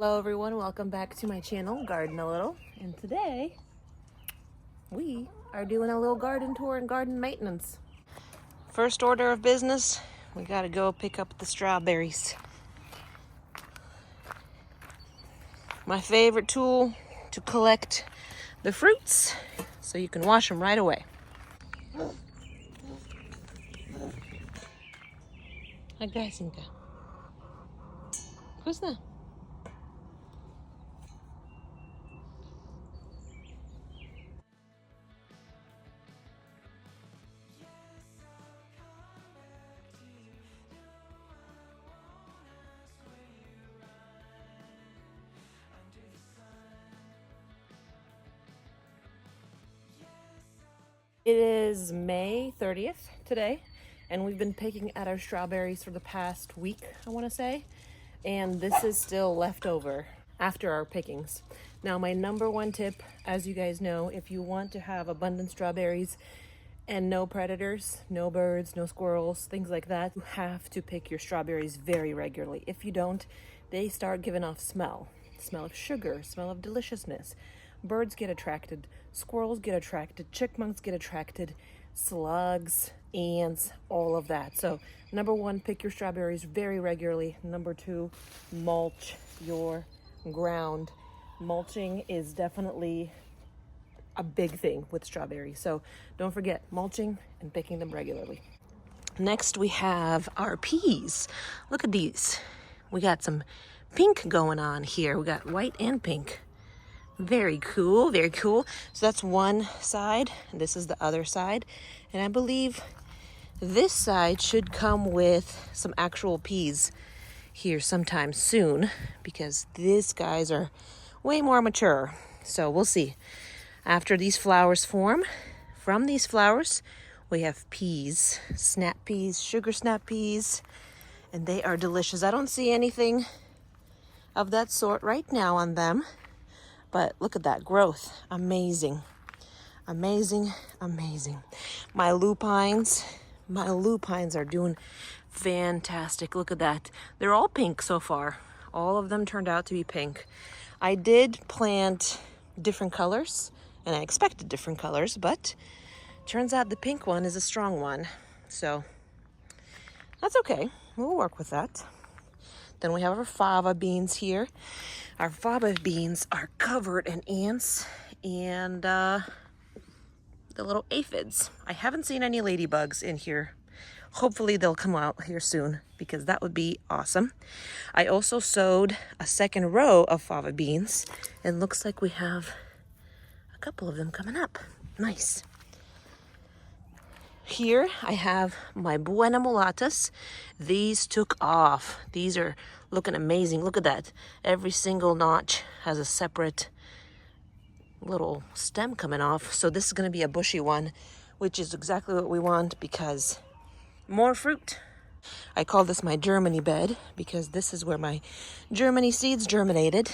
Hello everyone, welcome back to my channel, Garden a Little. And today, we are doing a little garden tour and garden maintenance. First order of business, we gotta go pick up the strawberries. My favorite tool to collect the fruits, so you can wash them right away. Агасенько. Вкусно? It is May 30th today, and we've been picking at our strawberries for the past week, I want to say, and this is still leftover after our pickings. Now, my number one tip, as you guys know, if you want to have abundant strawberries and no predators, no birds, no squirrels, things like that, you have to pick your strawberries very regularly. If you don't, they start giving off smell of sugar, smell of deliciousness. Birds get attracted, squirrels get attracted, chipmunks get attracted, slugs, ants, all of that. So number one, pick your strawberries very regularly. Number two, mulch your ground. Mulching is definitely a big thing with strawberries. So don't forget mulching and picking them regularly. Next, we have our peas. Look at these. We got some pink going on here. We got white and pink. Very cool, very cool. So that's one side, and this is the other side. And I believe this side should come with some actual peas here sometime soon, because these guys are way more mature. So we'll see. After these flowers form, from these flowers, we have peas, snap peas, sugar snap peas, and they are delicious. I don't see anything of that sort right now on them. But look at that growth. Amazing. Amazing, amazing. My lupines are doing fantastic. Look at that. They're all pink so far. All of them turned out to be pink. I did plant different colors, and I expected different colors, but turns out the pink one is a strong one. So that's okay. We'll work with that. Then we have our fava beans here. Our fava beans are covered in ants and the little aphids. I haven't seen any ladybugs in here. Hopefully they'll come out here soon, because that would be awesome. I also sowed a second row of fava beans, and looks like we have a couple of them coming up. Nice. Here I have my Buena Mulatas. These took off. These are looking amazing. Look at that. Every single notch has a separate little stem coming off. So this is going to be a bushy one, which is exactly what we want, because more fruit. I call this my Germany bed, because this is where my Germany seeds germinated.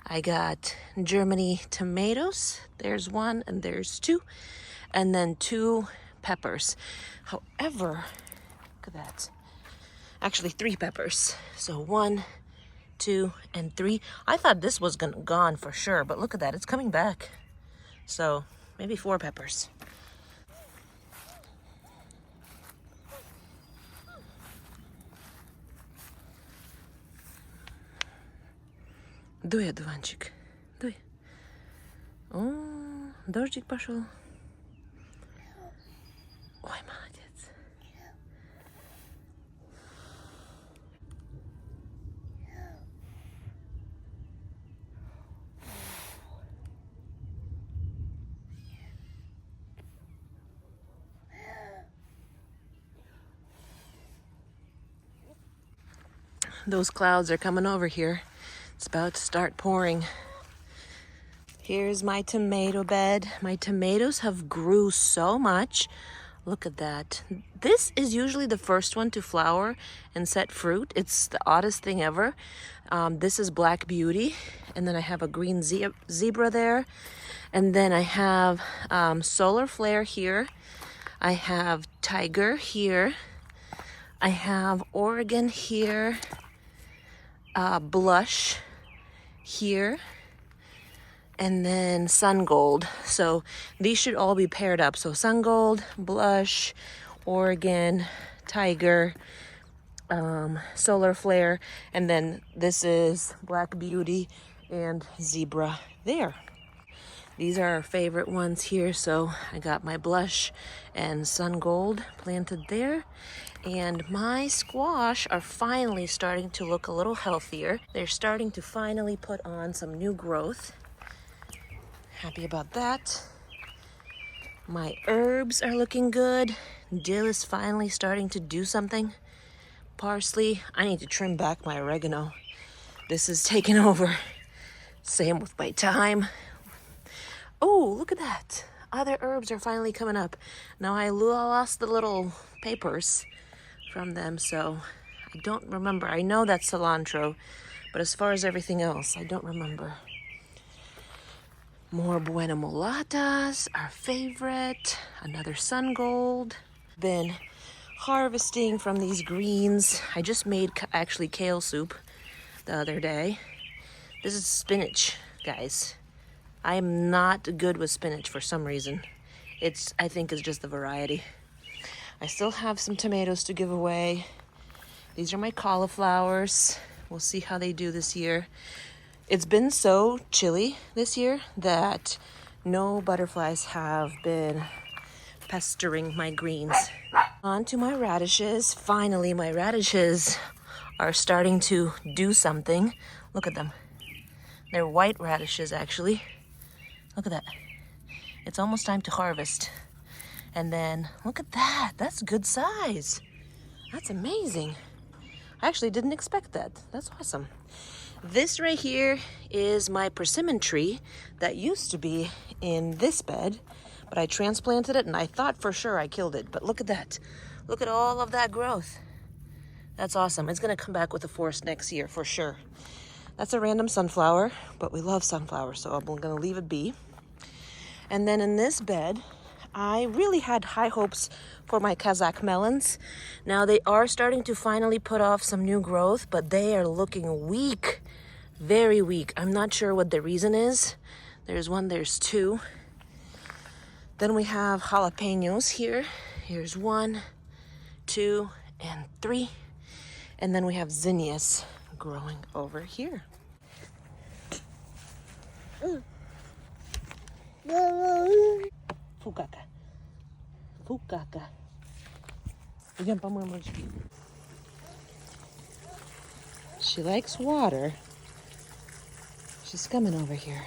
I got Germany tomatoes. There's one and there's two. And then two peppers. However, look at that. Actually, three peppers. So 1, 2, and 3. I thought this was gone for sure, but look at that. It's coming back. So maybe 4 peppers. Дуй, одуванчик. Дуй. О, дождик пошел. Ой, молодец. Those clouds are coming over here. It's about to start pouring. Here's my tomato bed. My tomatoes have grew so much. Look at that. This is usually the first one to flower and set fruit. It's the oddest thing ever. This is Black Beauty. And then I have a green zebra there. And then I have Solar Flare here. I have Tiger here. I have Oregon here. Blush. here, and then sun gold. So these should all be paired up. So sun gold, blush, Oregon, tiger, solar flare, and then this is black beauty and zebra there. These are our favorite ones here. So I got my blush and sun gold planted there. And my squash are finally starting to look a little healthier. They're starting to finally put on some new growth. Happy about that. My herbs are looking good. Dill is finally starting to do something. Parsley, I need to trim back my oregano. This is taking over. Same with my thyme. Oh, look at that. Other herbs are finally coming up. Now I lost the little papers from them, so I don't remember. I know that's cilantro, but as far as everything else, I don't remember. More Buena Mulatas, our favorite. Another sun gold. Been harvesting from these greens. I just made actually kale soup the other day. This is spinach, guys. I am not good with spinach for some reason. I think it's just the variety. I still have some tomatoes to give away. These are my cauliflowers. We'll see how they do this year. It's been so chilly this year that no butterflies have been pestering my greens. On to my radishes. Finally, my radishes are starting to do something. Look at them. They're white radishes, actually. Look at that. It's almost time to harvest. And then, look at that. That's good size. That's amazing. I actually didn't expect that. That's awesome. This right here is my persimmon tree that used to be in this bed, but I transplanted it and I thought for sure I killed it. But look at that. Look at all of that growth. That's awesome. It's going to come back with a force next year for sure. That's a random sunflower, but we love sunflowers, so I'm going to leave it be. And then in this bed, I really had high hopes for my Kazakh melons. Now they are starting to finally put off some new growth, but they are looking weak, very weak. I'm not sure what the reason is. There's one, there's two. Then we have jalapenos here. Here's 1, 2, and 3. And then we have zinnias growing over here. Fukaka. Fukaka. She likes water. She's coming over here.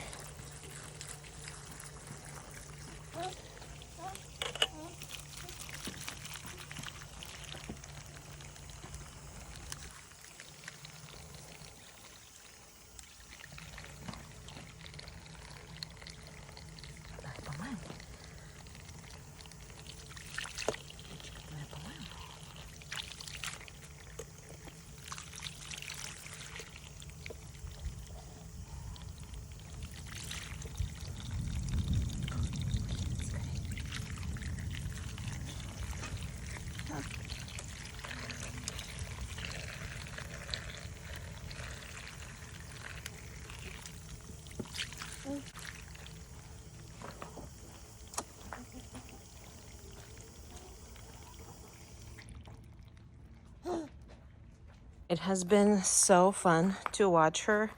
It has been so fun to watch her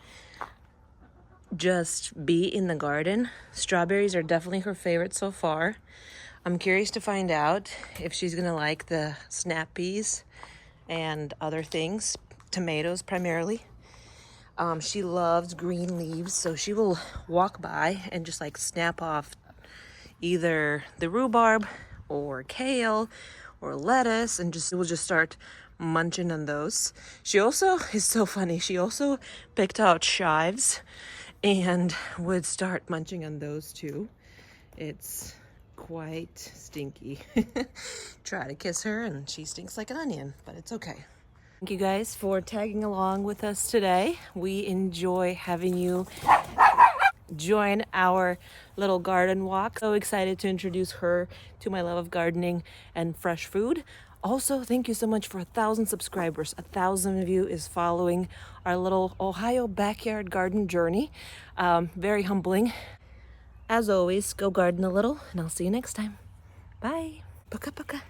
just be in the garden. Strawberries are definitely her favorite so far. I'm curious to find out if she's gonna like the snap peas and other things, tomatoes primarily. She loves green leaves, so she will walk by and just like snap off either the rhubarb or kale or lettuce, and will just start munching on those. She also is so funny. She also picked out chives and would start munching on those too. It's quite stinky. Try to kiss her and she stinks like an onion, but it's okay. Thank you guys for tagging along with us today. We enjoy having you join our little garden walk. So excited to introduce her to my love of gardening and fresh food. Also, thank you so much for 1,000 subscribers. 1,000 of you is following our little Ohio backyard garden journey. Very humbling. As always, go garden a little, and I'll see you next time. Bye. Puka puka.